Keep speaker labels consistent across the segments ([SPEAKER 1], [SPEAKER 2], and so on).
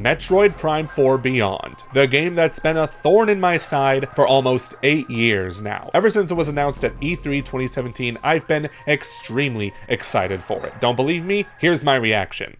[SPEAKER 1] Metroid Prime 4 Beyond, the game that's been a thorn in my side for almost 8 years now. Ever since it was announced at E3 2017, I've been extremely excited for it. Don't believe me? Here's my reaction.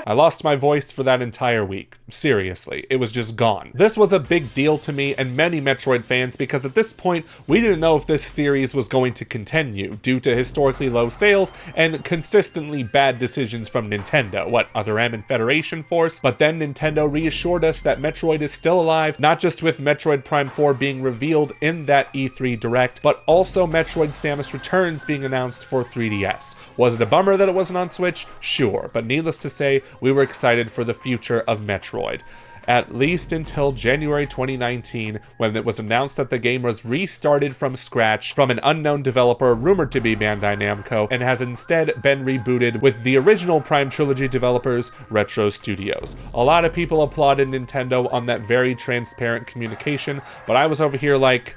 [SPEAKER 1] I lost my voice for that entire week. Seriously, it was just gone. This was a big deal to me and many Metroid fans because at this point, we didn't know if this series was going to continue due to historically low sales and consistently bad decisions from Nintendo. Other M and Federation Force? But then Nintendo reassured us that Metroid is still alive, not just with Metroid Prime 4 being revealed in that E3 Direct, but also Metroid Samus Returns being announced for 3DS. Was it a bummer that it wasn't on Switch? Sure, but needless to say, we were excited for the future of Metroid. At least until January 2019, when it was announced that the game was restarted from scratch from an unknown developer rumored to be Bandai Namco, and has instead been rebooted with the original Prime Trilogy developers, Retro Studios. A lot of people applauded Nintendo on that very transparent communication, but I was over here like,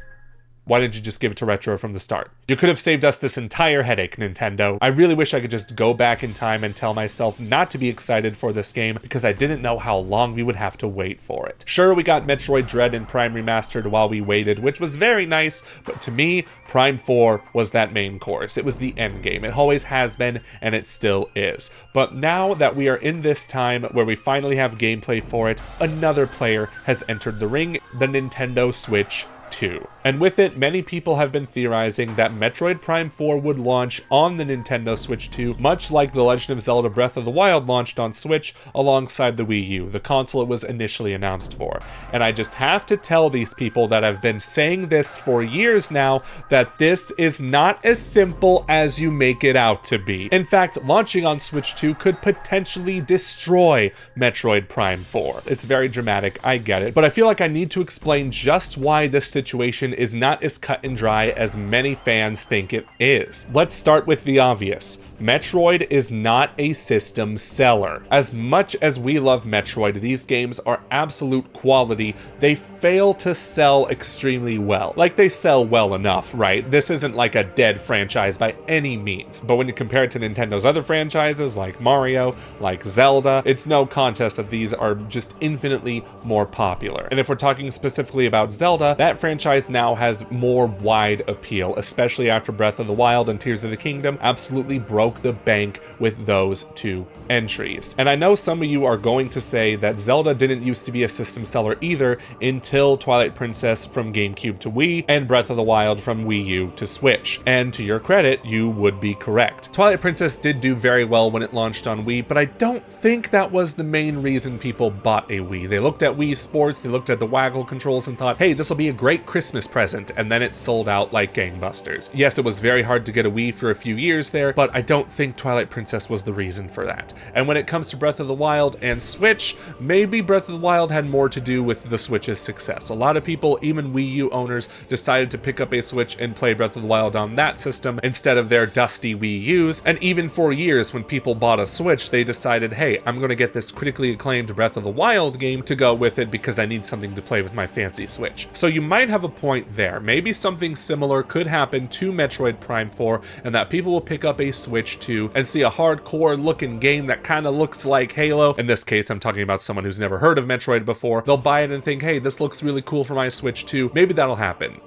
[SPEAKER 1] why didn't you just give it to Retro from the start? You could have saved us this entire headache, Nintendo. I really wish I could just go back in time and tell myself not to be excited for this game because I didn't know how long we would have to wait for it. Sure, we got Metroid Dread and Prime Remastered while we waited, which was very nice, but to me, Prime 4 was that main course. It was the end game. It always has been, and it still is. But now that we are in this time where we finally have gameplay for it, another player has entered the ring, the Nintendo Switch 2. And with it, many people have been theorizing that Metroid Prime 4 would launch on the Nintendo Switch 2, much like The Legend of Zelda Breath of the Wild launched on Switch alongside the Wii U, the console it was initially announced for. And I just have to tell these people that have been saying this for years now that this is not as simple as you make it out to be. In fact, launching on Switch 2 could potentially destroy Metroid Prime 4. It's very dramatic, I get it, but I feel like I need to explain just why this situation is not as cut and dry as many fans think it is. Let's start with the obvious. Metroid is not a system seller. As much as we love Metroid, these games are absolute quality. They fail to sell extremely well. Like, they sell well enough, right? This isn't like a dead franchise by any means. But when you compare it to Nintendo's other franchises like Mario, like Zelda, it's no contest that these are just infinitely more popular. And if we're talking specifically about Zelda, that franchise now has more wide appeal, especially after Breath of the Wild and Tears of the Kingdom absolutely broke the bank with those two entries. And I know some of you are going to say that Zelda didn't used to be a system seller either until Twilight Princess from GameCube to Wii and Breath of the Wild from Wii U to Switch. And to your credit, you would be correct. Twilight Princess did do very well when it launched on Wii, but I don't think that was the main reason people bought a Wii. They looked at Wii Sports, they looked at the waggle controls and thought, hey, this will be a great Christmas present, and then it sold out like gangbusters. Yes, it was very hard to get a Wii for a few years there, but I don't think Twilight Princess was the reason for that. And when it comes to Breath of the Wild and Switch, maybe Breath of the Wild had more to do with the Switch's success. A lot of people, even Wii U owners, decided to pick up a Switch and play Breath of the Wild on that system instead of their dusty Wii U's, and even for years when people bought a Switch, they decided, hey, I'm gonna get this critically acclaimed Breath of the Wild game to go with it because I need something to play with my fancy Switch. So you might have a point there. Maybe something similar could happen to Metroid Prime 4, and that people will pick up a Switch 2 and see a hardcore looking game that kind of looks like Halo. In this case, I'm talking about someone who's never heard of Metroid before. They'll buy it and think, hey, this looks really cool for my Switch 2. Maybe that'll happen.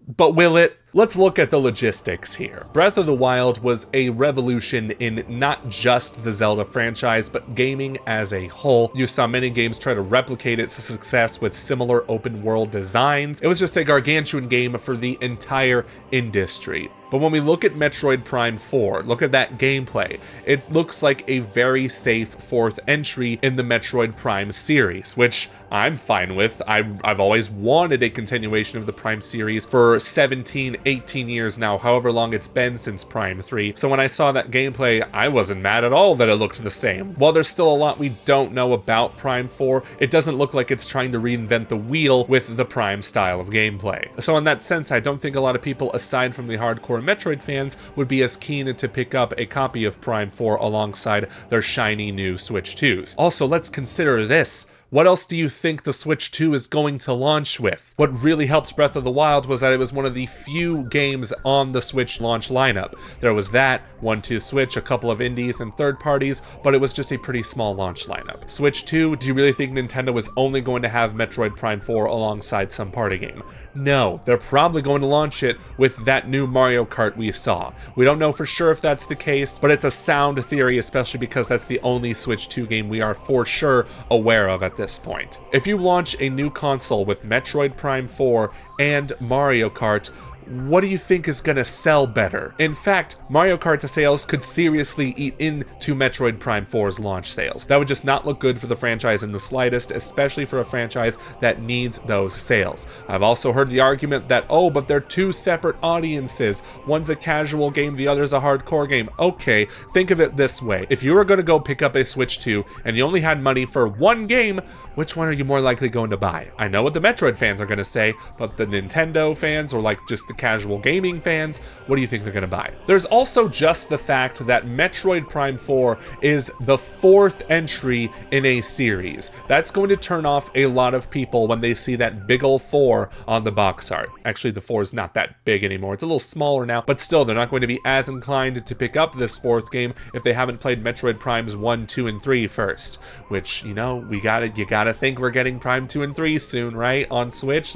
[SPEAKER 1] But will it? Let's look at the logistics here. Breath of the Wild was a revolution in not just the Zelda franchise, but gaming as a whole. You saw many games try to replicate its success with similar open world designs. It was just a gargantuan game for the entire industry. But when we look at Metroid Prime 4, look at that gameplay, it looks like a very safe fourth entry in the Metroid Prime series, which I'm fine with. I've always wanted a continuation of the Prime series for 17, 18 years now, however long it's been since Prime 3. So when I saw that gameplay, I wasn't mad at all that it looked the same. While there's still a lot we don't know about Prime 4, it doesn't look like it's trying to reinvent the wheel with the Prime style of gameplay. So in that sense, I don't think a lot of people, aside from the hardcore Metroid fans, would be as keen to pick up a copy of Prime 4 alongside their shiny new Switch 2s. Also, let's consider this. What else do you think the Switch 2 is going to launch with? What really helped Breath of the Wild was that it was one of the few games on the Switch launch lineup. There was that, 1-2 Switch, a couple of indies and third parties, but it was just a pretty small launch lineup. Switch 2, do you really think Nintendo is only going to have Metroid Prime 4 alongside some party game? No, they're probably going to launch it with that new Mario Kart we saw. We don't know for sure if that's the case, but it's a sound theory, especially because that's the only Switch 2 game we are for sure aware of at this point. If you launch a new console with Metroid Prime 4 and Mario Kart, what do you think is going to sell better? In fact, Mario Kart sales could seriously eat into Metroid Prime 4's launch sales. That would just not look good for the franchise in the slightest, especially for a franchise that needs those sales. I've also heard the argument that, oh, but they're two separate audiences. One's a casual game, the other's a hardcore game. Okay, think of it this way. If you were going to go pick up a Switch 2 and you only had money for one game, which one are you more likely going to buy? I know what the Metroid fans are going to say, but the Nintendo fans, or like just the casual gaming fans, what do you think they're going to buy? There's also just the fact that Metroid Prime 4 is the fourth entry in a series. That's going to turn off a lot of people when they see that big ol' 4 on the box art. Actually, the 4 is not that big anymore. It's a little smaller now, but still, they're not going to be as inclined to pick up this fourth game if they haven't played Metroid Primes 1, 2, and 3 first. Which, you know, you gotta think we're getting Prime 2 and 3 soon, right? On Switch.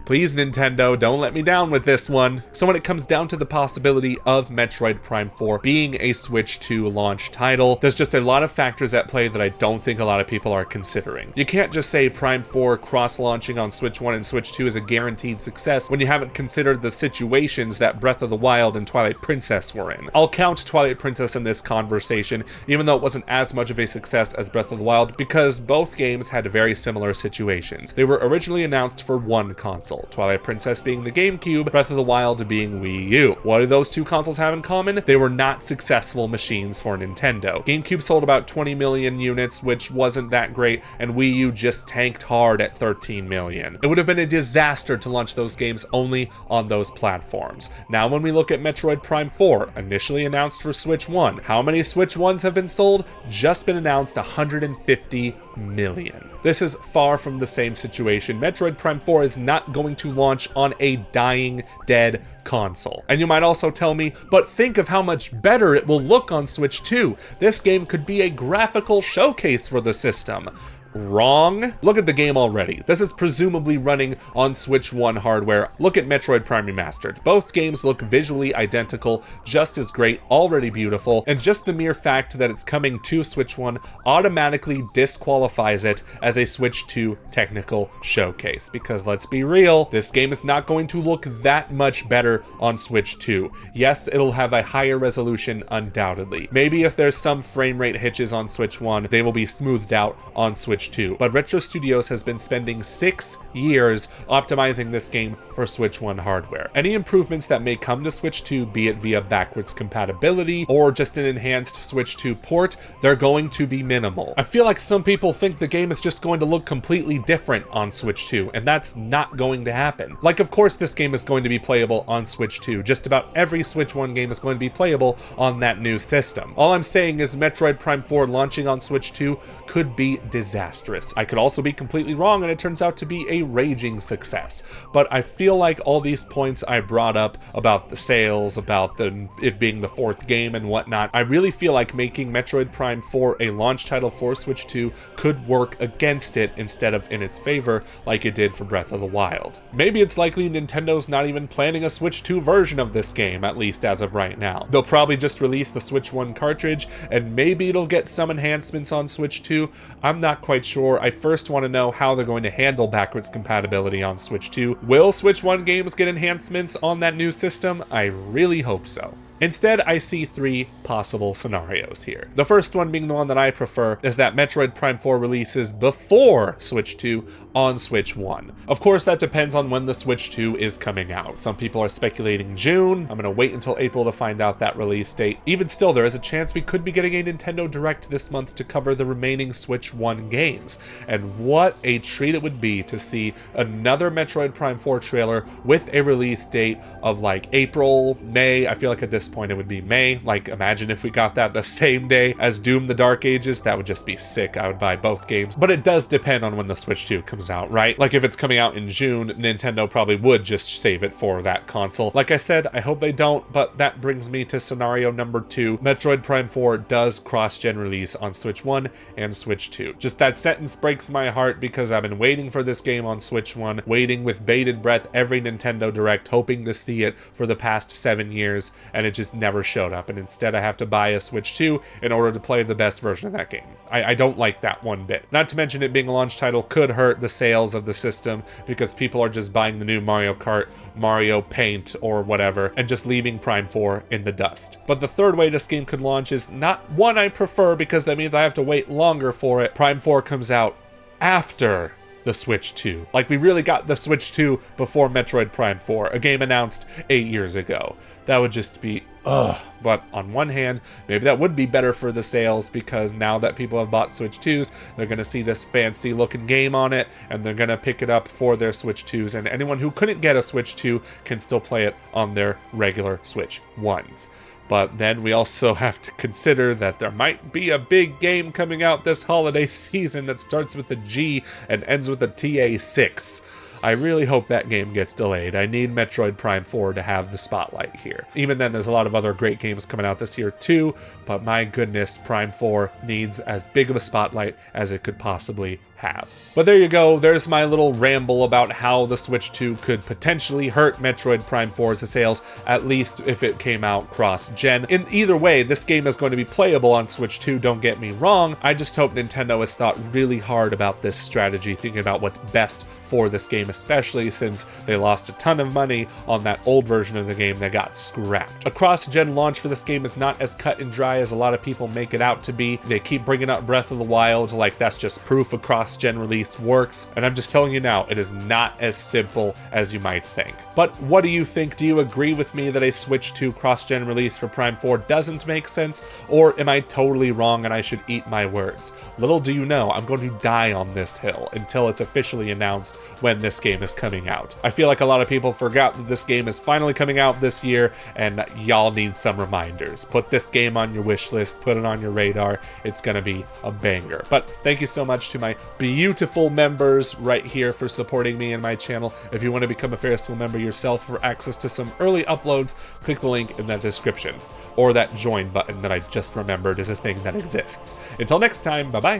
[SPEAKER 1] Please, Nintendo, don't let me down with this one. So when it comes down to the possibility of Metroid Prime 4 being a Switch 2 launch title, there's just a lot of factors at play that I don't think a lot of people are considering. You can't just say Prime 4 cross-launching on Switch 1 and Switch 2 is a guaranteed success when you haven't considered the situations that Breath of the Wild and Twilight Princess were in. I'll count Twilight Princess in this conversation, even though it wasn't as much of a success as Breath of the Wild, because both games had very similar situations. They were originally announced for one console, Twilight Princess being the GameCube, Breath of the Wild being Wii U. What do those two consoles have in common? They were not successful machines for Nintendo. GameCube sold about 20 million units, which wasn't that great, and Wii U just tanked hard at 13 million. It would have been a disaster to launch those games only on those platforms. Now when we look at Metroid Prime 4, initially announced for Switch 1, how many Switch 1s have been sold? Just been announced 150 million. This is far from the same situation. Metroid Prime 4 is not going to launch on a dying, dead console. And you might also tell me, but think of how much better it will look on Switch 2. This game could be a graphical showcase for the system. Wrong. Look at the game already. This is presumably running on Switch 1 hardware. Look at Metroid Prime Remastered. Both games look visually identical, just as great, already beautiful, and just the mere fact that it's coming to Switch 1 automatically disqualifies it as a Switch 2 technical showcase. Because let's be real, this game is not going to look that much better on Switch 2. Yes, it'll have a higher resolution, undoubtedly. Maybe if there's some frame rate hitches on Switch 1, they will be smoothed out on Switch 2, but Retro Studios has been spending 6 years optimizing this game for Switch 1 hardware. Any improvements that may come to Switch 2, be it via backwards compatibility or just an enhanced Switch 2 port, they're going to be minimal. I feel like some people think the game is just going to look completely different on Switch 2, and that's not going to happen. Like, of course this game is going to be playable on Switch 2. Just about every Switch 1 game is going to be playable on that new system. All I'm saying is Metroid Prime 4 launching on Switch 2 could be disastrous. I could also be completely wrong and it turns out to be a raging success. But I feel like all these points I brought up about the sales, about it being the fourth game and whatnot, I really feel like making Metroid Prime 4 a launch title for Switch 2 could work against it instead of in its favor like it did for Breath of the Wild. Maybe it's likely Nintendo's not even planning a Switch 2 version of this game, at least as of right now. They'll probably just release the Switch 1 cartridge and maybe it'll get some enhancements on Switch 2. I'm not quite sure. I first want to know how they're going to handle backwards compatibility on Switch 2. Will Switch 1 games get enhancements on that new system? I really hope so. Instead, I see 3 possible scenarios here. The first one being the one that I prefer is that Metroid Prime 4 releases before Switch 2 on Switch 1. Of course, that depends on when the Switch 2 is coming out. Some people are speculating June. I'm gonna wait until April to find out that release date. Even still, there is a chance we could be getting a Nintendo Direct this month to cover the remaining Switch 1 games. And what a treat it would be to see another Metroid Prime 4 trailer with a release date of like April, May. I feel like at this point it would be May. Like, imagine if we got that the same day as Doom the Dark Ages. That would just be sick. I would buy both games. But it does depend on when the Switch 2 comes out, right? Like, if it's coming out in June, Nintendo probably would just save it for that console. Like I said, I hope they don't, but that brings me to scenario number 2. Metroid Prime 4 does cross-gen release on Switch 1 and Switch 2. Just that sentence breaks my heart because I've been waiting for this game on Switch 1, waiting with bated breath every Nintendo Direct, hoping to see it for the past 7 years, and it just never showed up. And instead I have to buy a Switch 2 in order to play the best version of that game. I don't like that one bit. Not to mention it being a launch title could hurt the sales of the system because people are just buying the new Mario Kart, Mario Paint, or whatever, and just leaving Prime 4 in the dust. But the third way this game could launch is not one I prefer because that means I have to wait longer for it. Prime 4 comes out after the Switch 2. Like, we really got the Switch 2 before Metroid Prime 4, a game announced 8 years ago. That would just be But on one hand, maybe that would be better for the sales because now that people have bought Switch 2s, they're going to see this fancy looking game on it and they're going to pick it up for their Switch 2s, and anyone who couldn't get a Switch 2 can still play it on their regular Switch 1s. But then we also have to consider that there might be a big game coming out this holiday season that starts with a G and ends with a TA6. I really hope that game gets delayed. I need Metroid Prime 4 to have the spotlight here. Even then, there's a lot of other great games coming out this year too, but my goodness, Prime 4 needs as big of a spotlight as it could possibly have. But there you go, there's my little ramble about how the Switch 2 could potentially hurt Metroid Prime 4's sales, at least if it came out cross-gen. In either way, this game is going to be playable on Switch 2, don't get me wrong. I just hope Nintendo has thought really hard about this strategy, thinking about what's best for this game, especially since they lost a ton of money on that old version of the game that got scrapped. A cross-gen launch for this game is not as cut and dry as a lot of people make it out to be. They keep bringing up Breath of the Wild like that's just proof a cross-gen release works, and I'm just telling you now, it is not as simple as you might think. But what do you think? Do you agree with me that a Switch 2 cross-gen release for Prime 4 doesn't make sense, or am I totally wrong and I should eat my words? Little do you know, I'm going to die on this hill until it's officially announced when this game is coming out. I feel like a lot of people forgot that this game is finally coming out this year, and y'all need some reminders. Put this game on your wish list, put it on your radar. It's gonna be a banger. But thank you so much to my beautiful members right here for supporting me and my channel. If you want to become a FerrisWheel member yourself for access to some early uploads, click the link in the description. Or that join button that I just remembered is a thing that exists. Until next time, bye-bye.